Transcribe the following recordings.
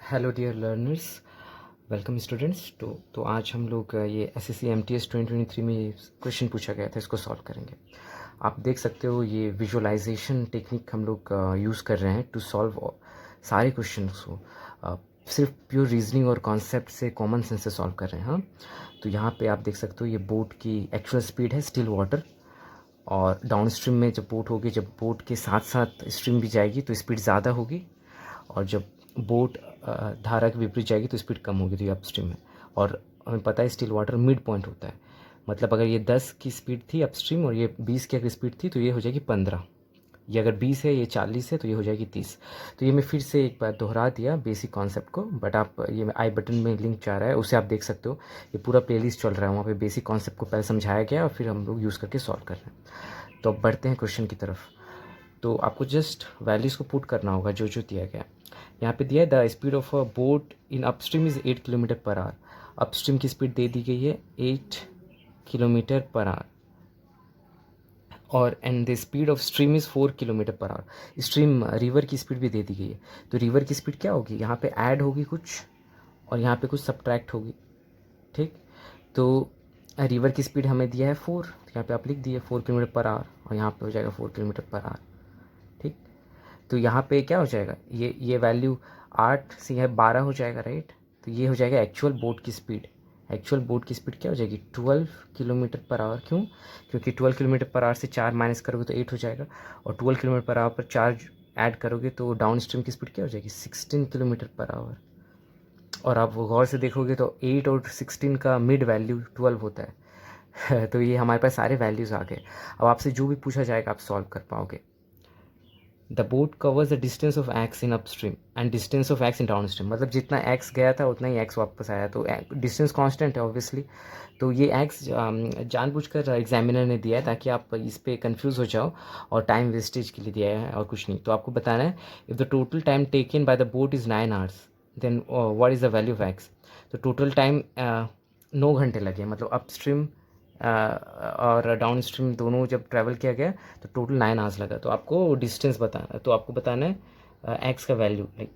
Hello dear learners, welcome students. तो आज हम लोग ये एसएससी एमटीएस 2023 में क्वेश्चन पूछा गया था, इसको सॉल्व करेंगे। आप देख सकते हो ये विजुअलाइजेशन टेक्निक हम लोग यूज़ कर रहे हैं टू सॉल्व सारे क्वेश्चंस को। सिर्फ प्योर रीजनिंग और कॉन्सेप्ट से, कॉमन सेंस से सॉल्व कर रहे हैं। हाँ, तो यहाँ पे आप देख सकते हो ये बोट की एक्चुअल स्पीड है स्टिल वाटर, और डाउन स्ट्रीम में जब बोट होगी, जब बोट के साथ साथ स्ट्रीम भी जाएगी तो स्पीड ज़्यादा होगी, और जब बोट धारा के विपरीत जाएगी तो स्पीड कम होगी, तो ये अपस्ट्रीम है। और हमें पता है स्टिल वाटर मिड पॉइंट होता है, मतलब अगर ये 10 की स्पीड थी अपस्ट्रीम और ये 20 की अगर स्पीड थी तो ये हो जाएगी 15। ये अगर 20 है, ये 40 है, तो ये हो जाएगी 30। तो ये मैं फिर से एक बार दोहरा दिया बेसिक कॉन्सेप्ट को, बट आप ये आई बटन में लिंक जा रहा है, उसे आप देख सकते हो। ये पूरा प्लेलिस्ट चल रहा है, वहाँ पे बेसिक कॉन्सेप्ट को पहले समझाया गया और फिर हम लोग यूज़ करके सॉल्व कर रहे हैं। तो अब बढ़ते हैं क्वेश्चन की तरफ। तो आपको जस्ट वैल्यूज़ को पुट करना होगा जो जो दिया गया है। यहाँ पे दिया है the speed of a boat in upstream is 8 kilometre per hour. Upstream की स्पीड दे दी गई है 8 किलोमीटर पर आवर, और and the speed of stream is 4 kilometre per hour. Stream river की स्पीड भी दे दी गई है, तो रिवर की स्पीड क्या होगी, यहाँ पे ऐड होगी कुछ और यहाँ पे कुछ सब्ट्रैक्ट होगी। ठीक, तो रिवर की स्पीड हमें दिया है 4, तो यहाँ पे आप लिख दिए 4 किलोमीटर पर आवर, और यहाँ पे हो जाएगा 4 किलोमीटर पर आवर। ठीक, तो यहाँ पे क्या हो जाएगा, ये वैल्यू 8 से यह 12 हो जाएगा, राइट। तो ये हो जाएगा एक्चुअल बोट की स्पीड। एक्चुअल बोट की स्पीड क्या हो जाएगी, 12 किलोमीटर पर आवर। क्यों, क्योंकि 12 किलोमीटर पर आवर से 4 माइनस करोगे तो 8 हो जाएगा, और 12 किलोमीटर पर आवर पर 4 ऐड करोगे तो डाउन स्ट्रीम की स्पीड क्या हो जाएगी, 16 किलोमीटर पर आवर। और आप गौर से देखोगे तो 8 और 16 का मिड वैल्यू 12 होता है। तो ये हमारे पास सारे वैल्यूज़ आ गए। अब आपसे जो भी पूछा जाएगा आप सॉल्व कर पाओगे। The boat covers the distance of x in upstream and distance of x in down stream, मतलब जितना एक्स गया था उतना ही एक्स वापस आया, तो डिस्टेंस कांस्टेंट है ऑब्वियसली। तो ये एक्स जानबूझकर एग्जामिनर ने दिया है ताकि आप इस पर कंफ्यूज हो जाओ, और टाइम वेस्टेज के लिए दिया है और कुछ नहीं। तो आपको बताना है if the total time taken by the boat is 9 hours then what is the value of X. तो टोटल टाइम 9 घंटे लगे, मतलब अपस्ट्रीम और डाउन स्ट्रीम दोनों जब ट्रैवल किया गया तो टोटल 9 आवर्स लगा। तो आपको डिस्टेंस बताना है, तो आपको बताना है एक्स का वैल्यू, लाइक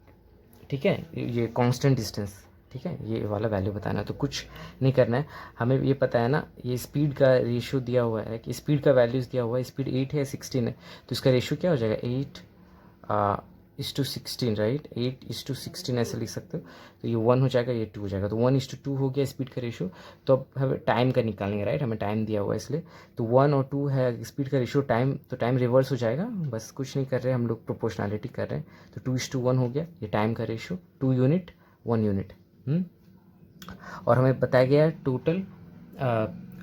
ठीक है, ये कांस्टेंट डिस्टेंस, ठीक है, ये वाला वैल्यू बताना है। तो कुछ नहीं करना है, हमें ये पता है ना, ये स्पीड का रेशियो दिया हुआ है कि स्पीड का वैल्यूज़ दिया हुआ है, स्पीड 8 है 16 है, तो इसका रेशियो क्या हो जाएगा 8:16, राइट। 8:16 ऐसे लिख सकते हो। तो ये 1 हो जाएगा, ये 2 हो जाएगा, तो 1:2 हो गया स्पीड का रेशियो। तो अब हमें टाइम का निकालेंगे, राइट, हमें टाइम दिया हुआ है इसलिए। तो 1 और 2 है स्पीड का रेशियो, टाइम, तो टाइम रिवर्स हो जाएगा, बस कुछ नहीं कर रहे हम लोग, प्रोपोर्शनैलिटी कर रहे हैं। तो 2:1 हो गया ये टाइम का रेशियो, 2 यूनिट 1 यूनिट। और हमें बताया गया है टोटल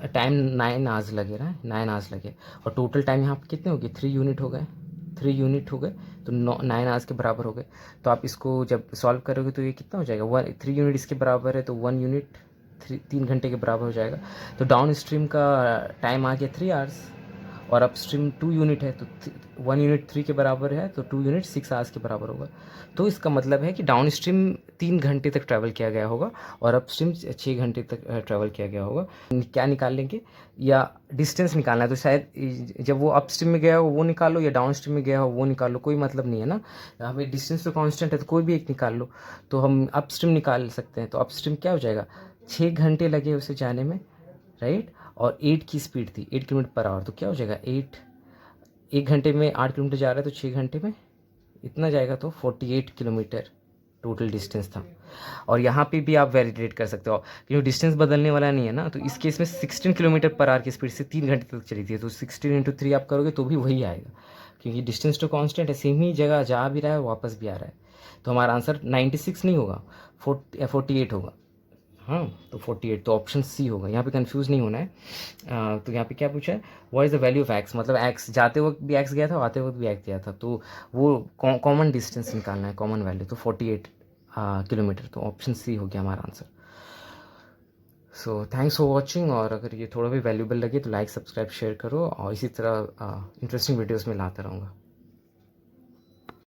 टाइम 9 आवर्स लगे रहा है, 9 आवर्स लगे, और टोटल टाइम यहाँ पे कितने हो गए, 3 यूनिट हो गए, 3 यूनिट हो गए, तो 9 आवर्स के बराबर हो गए। तो आप इसको जब सॉल्व करोगे तो ये कितना हो जाएगा, 3 यूनिट इसके बराबर है, तो 1 यूनिट 3 घंटे के बराबर हो जाएगा। तो डाउन स्ट्रीम का टाइम आ गया 3 आवर्स, और अप स्ट्रीम 2 यूनिट है, तो 1 यूनिट 3 के बराबर है, तो 2 यूनिट 6 आवर्स के बराबर होगा। तो इसका मतलब है कि डाउन स्ट्रीम 3 घंटे तक ट्रैवल किया गया होगा, और अप स्ट्रीम 6 घंटे तक ट्रैवल किया गया होगा। क्या निकालेंगे, या डिस्टेंस निकालना है, तो शायद जब वो अप स्ट्रीम में गया हो वो निकालो, या डाउन स्ट्रीम में गया हो वो निकालो, कोई मतलब नहीं है ना, हमें डिस्टेंस तो कांस्टेंट है, तो कोई भी एक निकाल लो। तो हम अप स्ट्रीम निकाल सकते हैं, तो अप स्ट्रीम क्या हो जाएगा, 6 घंटे लगे उसे जाने में, राइट, और 8 की स्पीड थी, 8 किलोमीटर पर आवर, तो क्या हो जाएगा 8, 1 घंटे में 8 किलोमीटर जा रहा है, तो 6 घंटे में इतना जाएगा, तो 48 किलोमीटर टोटल डिस्टेंस था। और यहाँ पे भी आप वैलिडेट कर सकते हो, क्योंकि डिस्टेंस बदलने वाला नहीं है ना, तो इस केस में 16 किलोमीटर पर आवर की स्पीड से 3 घंटे तक चली थी, तो 16 × 3 आप करोगे तो भी वही आएगा, क्योंकि डिस्टेंस तो कांस्टेंट है, सेम ही जगह जा भी रहा है वापस भी आ रहा है। तो हमारा आंसर 96 नहीं होगा, 48 होगा। हाँ, तो 48, तो ऑप्शन सी होगा, यहाँ पे कंफ्यूज नहीं होना है। तो यहाँ पे क्या पूछा है, what is the value of x, मतलब एक्स जाते वक्त भी एक्स गया था, आते वक्त भी एक्स गया था, तो वो कॉमन डिस्टेंस निकालना है, कॉमन वैल्यू, तो 48 किलोमीटर, तो ऑप्शन सी हो गया हमारा answer. So thanks for watching, और अगर ये थोड़ा भी वैल्यूबल लगे तो लाइक, सब्सक्राइब, शेयर करो, और इसी तरह इंटरेस्टिंग वीडियोज़ में लाता रहूँगा।